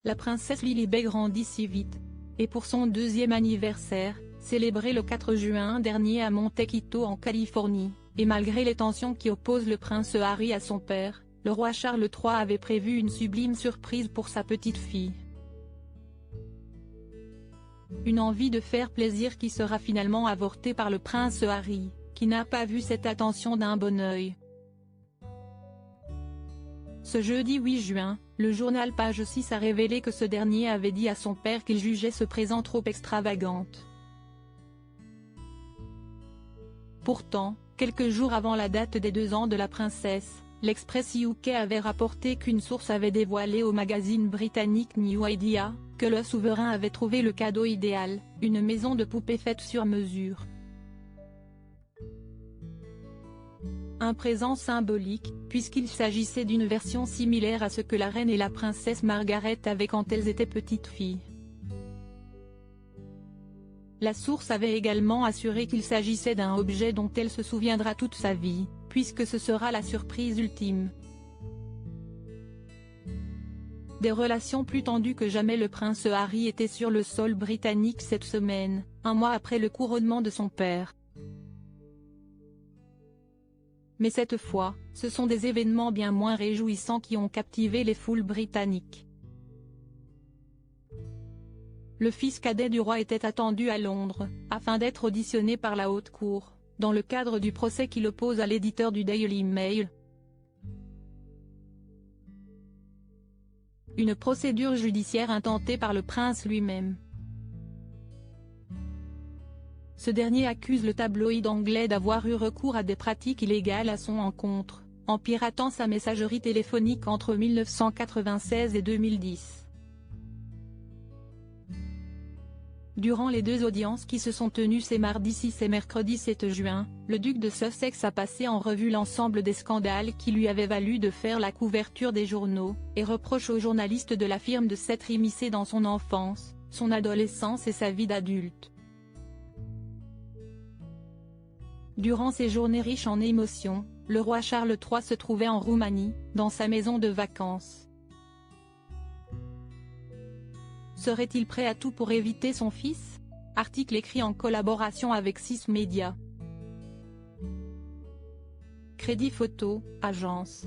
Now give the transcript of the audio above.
La princesse Lilibet grandit si vite. Et pour son deuxième anniversaire, célébré le 4 juin dernier à Monte Quito en Californie, et malgré les tensions qui opposent le prince Harry à son père, le roi Charles III avait prévu une sublime surprise pour sa petite fille. Une envie de faire plaisir qui sera finalement avortée par le prince Harry, qui n'a pas vu cette attention d'un bon œil. Ce jeudi 8 juin, le journal Page 6 a révélé que ce dernier avait dit à son père qu'il jugeait ce présent trop extravagante. Pourtant, quelques jours avant la date des 2 ans de la princesse, l'Express UK avait rapporté qu'une source avait dévoilé au magazine britannique New Idea, que le souverain avait trouvé le cadeau idéal, une maison de poupée faite sur mesure. Un présent symbolique, puisqu'il s'agissait d'une version similaire à ce que la reine et la princesse Margaret avaient quand elles étaient petites filles. La source avait également assuré qu'il s'agissait d'un objet dont elle se souviendra toute sa vie, puisque ce sera la surprise ultime. Des relations plus tendues que jamais. Le prince Harry était sur le sol britannique cette semaine, un mois après le couronnement de son père. Mais cette fois, ce sont des événements bien moins réjouissants qui ont captivé les foules britanniques. Le fils cadet du roi était attendu à Londres, afin d'être auditionné par la haute cour, dans le cadre du procès qui l'oppose à l'éditeur du Daily Mail. Une procédure judiciaire intentée par le prince lui-même. Ce dernier accuse le tabloïd anglais d'avoir eu recours à des pratiques illégales à son encontre, en piratant sa messagerie téléphonique entre 1996 et 2010. Durant les 2 audiences qui se sont tenues ces mardi 6 et mercredi 7 juin, le duc de Sussex a passé en revue l'ensemble des scandales qui lui avaient valu de faire la couverture des journaux, et reproche aux journalistes de la firme de s'être immiscé dans son enfance, son adolescence et sa vie d'adulte. Durant ces journées riches en émotions, le roi Charles III se trouvait en Roumanie, dans sa maison de vacances. Serait-il prêt à tout pour éviter son fils? Article écrit en collaboration avec 6 médias. Crédit photo, agence.